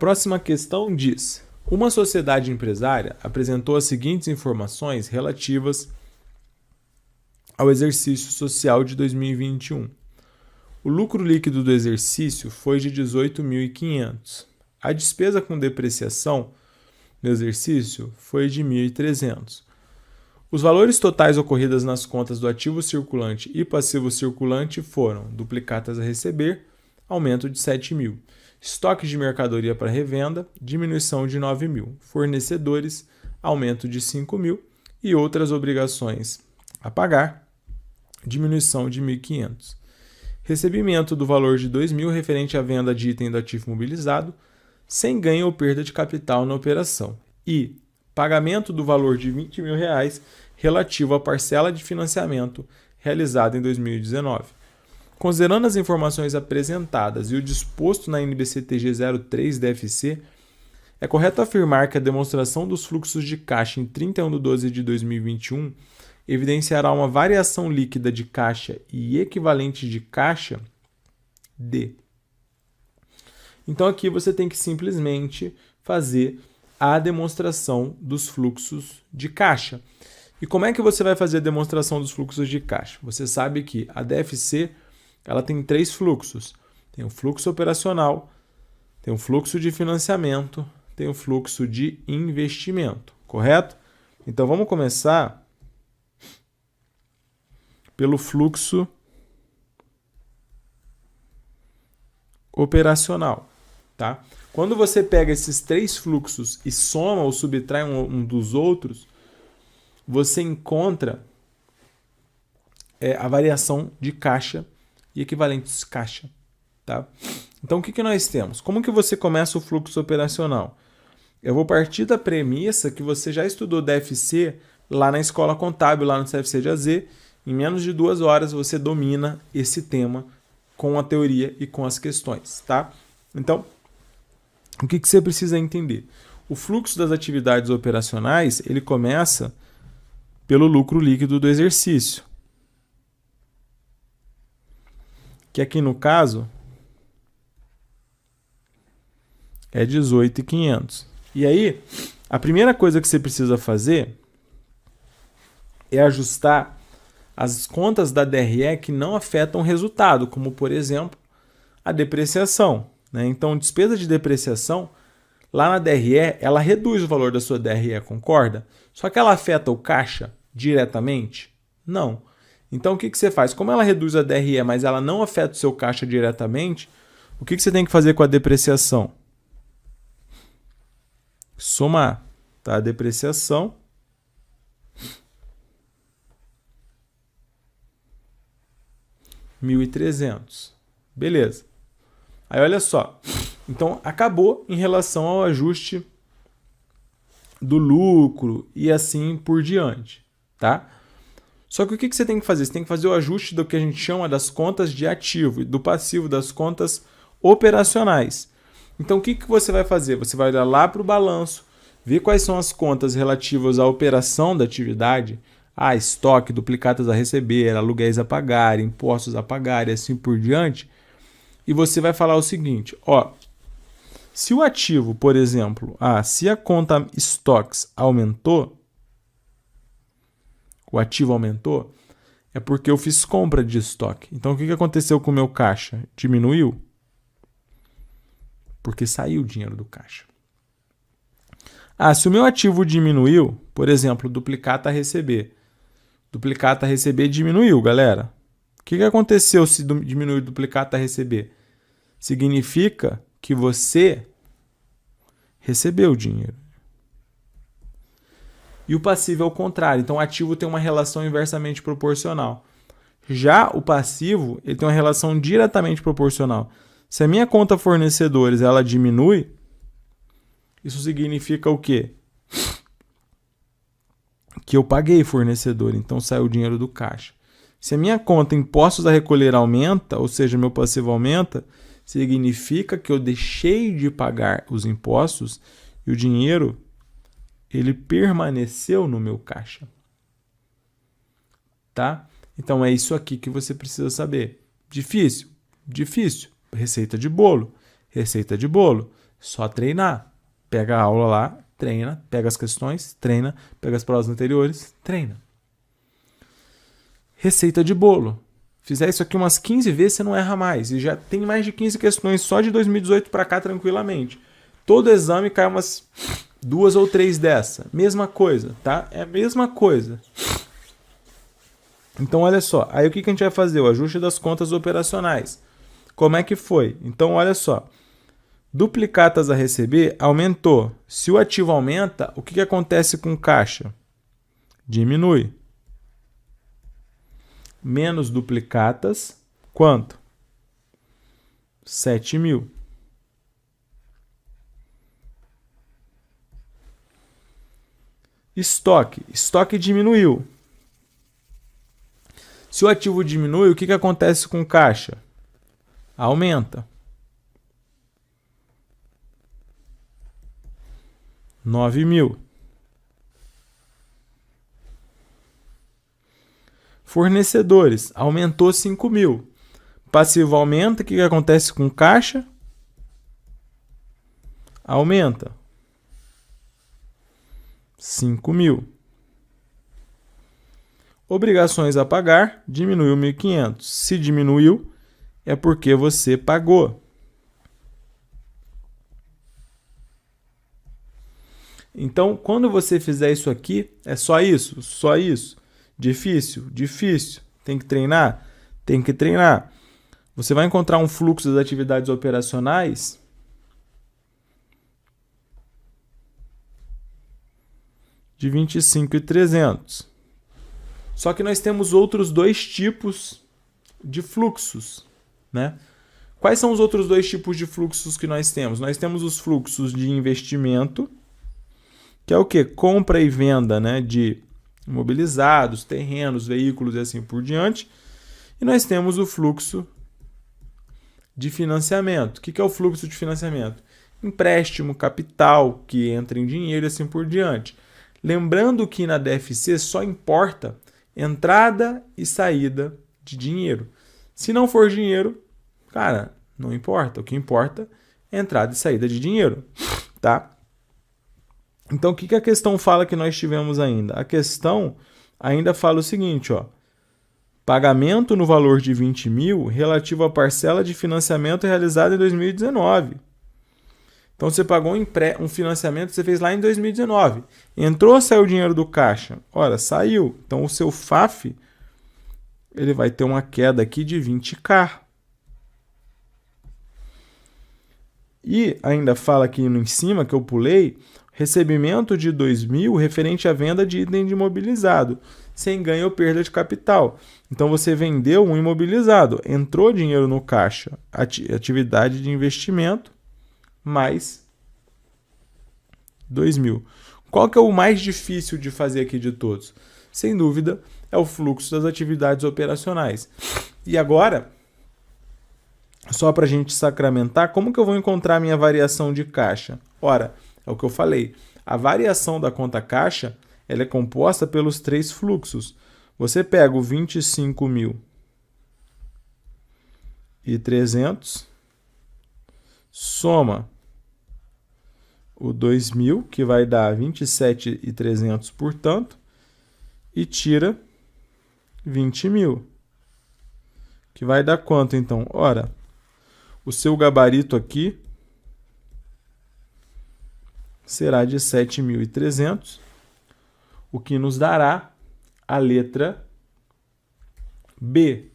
próxima questão diz: uma sociedade empresária apresentou as seguintes informações relativas ao exercício social de 2021. O lucro líquido do exercício foi de 18.500. A despesa com depreciação no exercício foi de 1.300. Os valores totais ocorridos nas contas do ativo circulante e passivo circulante foram duplicatas a receber, aumento de 7.000. Estoques de mercadoria para revenda, diminuição de 9.000. Fornecedores, aumento de 5.000. E outras obrigações a pagar, diminuição de 1.500. Recebimento do valor de 2.000 referente à venda de item do ativo mobilizado, sem ganho ou perda de capital na operação. E pagamento do valor de R$20.000 relativo à parcela de financiamento realizada em 2019. Considerando as informações apresentadas e o disposto na NBCTG 03 DFC, é correto afirmar que a demonstração dos fluxos de caixa em 31/12 de 2021 evidenciará uma variação líquida de caixa e equivalente de caixa D. Então aqui você tem que simplesmente fazer a demonstração dos fluxos de caixa. E como é que você vai fazer a demonstração dos fluxos de caixa? Você sabe que a DFC ela tem 3 fluxos. Tem o fluxo operacional, tem o fluxo de financiamento, tem o fluxo de investimento, correto? Então vamos começar pelo fluxo operacional, tá? Quando você pega esses 3 fluxos e soma ou subtrai um dos outros, você encontra a variação de caixa e equivalentes caixa, tá? Então o que nós temos? Como que você começa o fluxo operacional? Eu vou partir da premissa que você já estudou DFC lá na escola contábil, lá no CFC de AZ. Em menos de 2 horas você domina esse tema com a teoria e com as questões, tá? Então, o que você precisa entender? O fluxo das atividades operacionais, ele começa pelo lucro líquido do exercício, que aqui no caso é 18.500. E aí, a primeira coisa que você precisa fazer é ajustar as contas da DRE que não afetam o resultado, como, por exemplo, a depreciação, né? Então, despesa de depreciação, lá na DRE, ela reduz o valor da sua DRE, concorda? Só que ela afeta o caixa diretamente? Não. Então, o que você faz? Como ela reduz a DRE, mas ela não afeta o seu caixa diretamente, o que você tem que fazer com a depreciação? Somar, tá? A depreciação R$1.300. Beleza. Aí olha só. Então acabou em relação ao ajuste do lucro e assim por diante, tá? Só que o que você tem que fazer? Você tem que fazer o ajuste do que a gente chama das contas de ativo e do passivo, das contas operacionais. Então o que você vai fazer? Você vai olhar lá para o balanço, ver quais são as contas relativas à operação da atividade, estoque, duplicatas a receber, aluguéis a pagar, impostos a pagar e assim por diante. E você vai falar o seguinte, se o ativo, por exemplo, se a conta estoques aumentou, o ativo aumentou, é porque eu fiz compra de estoque. Então o que aconteceu com o meu caixa? Diminuiu? Porque saiu o dinheiro do caixa. Se o meu ativo diminuiu, por exemplo, duplicata a receber. Duplicata a receber diminuiu, galera. O que aconteceu se diminuiu duplicata a receber? Significa que você recebeu o dinheiro. E o passivo é o contrário. Então, o ativo tem uma relação inversamente proporcional. Já o passivo, ele tem uma relação diretamente proporcional. Se a minha conta fornecedores ela diminui, isso significa o quê? Que eu paguei fornecedor, então saiu o dinheiro do caixa. Se a minha conta impostos a recolher aumenta, ou seja, meu passivo aumenta, significa que eu deixei de pagar os impostos e o dinheiro ele permaneceu no meu caixa. Tá? Então é isso aqui que você precisa saber. Difícil? Difícil. Receita de bolo. Receita de bolo. Só treinar. Pega a aula lá, treina, pega as questões, treina, pega as provas anteriores, treina. Receita de bolo. Fizer isso aqui umas 15 vezes, você não erra mais. E já tem mais de 15 questões só de 2018 para cá tranquilamente. Todo exame cai umas 2 ou 3 dessa. Mesma coisa, tá? É a mesma coisa. Então, olha só. Aí o que a gente vai fazer? O ajuste das contas operacionais. Como é que foi? Então, olha só. Duplicatas a receber aumentou. Se o ativo aumenta, o que acontece com caixa? Diminui. Menos duplicatas, quanto? 7.000. Estoque. Estoque diminuiu. Se o ativo diminui, o que acontece com caixa? Aumenta. 9.000. Fornecedores, aumentou 5.000. Passivo aumenta, o que acontece com caixa? Aumenta. 5.000. Obrigações a pagar, diminuiu 1.500. Se diminuiu, é porque você pagou. Então, quando você fizer isso aqui, é só isso, só isso. Difícil, difícil. Tem que treinar? Tem que treinar. Você vai encontrar um fluxo das atividades operacionais de 25.300. Só que nós temos outros dois tipos de fluxos, né? Quais são os outros dois tipos de fluxos que nós temos? Nós temos os fluxos de investimento, que é o quê? Compra e venda, né, de imobilizados, terrenos, veículos e assim por diante. E nós temos o fluxo de financiamento. O que é o fluxo de financiamento? Empréstimo, capital, que entra em dinheiro e assim por diante. Lembrando que na DFC só importa entrada e saída de dinheiro. Se não for dinheiro, cara, não importa. O que importa é entrada e saída de dinheiro, tá? Então, o que a questão fala que nós tivemos ainda? A questão ainda fala o seguinte, ó. Pagamento no valor de 20.000 relativo à parcela de financiamento realizada em 2019. Então, você pagou um financiamento que você fez lá em 2019. Entrou ou saiu o dinheiro do caixa? Ora, saiu. Então, o seu FAF ele vai ter uma queda aqui de 20.000. E ainda fala aqui em cima, que eu pulei, recebimento de 2.000 referente à venda de item de imobilizado, sem ganho ou perda de capital. Então, você vendeu um imobilizado, entrou dinheiro no caixa, atividade de investimento, mais 2.000. Qual que é o mais difícil de fazer aqui de todos? Sem dúvida, é o fluxo das atividades operacionais. E agora, só para a gente sacramentar, como que eu vou encontrar a minha variação de caixa? Ora, é o que eu falei. A variação da conta caixa ela é composta pelos 3 fluxos. Você pega o 25.300, soma o 2.000, que vai dar 27.300, portanto, e tira 20.000, que vai dar quanto, então? Ora, o seu gabarito aqui será de 7.300, o que nos dará a letra B.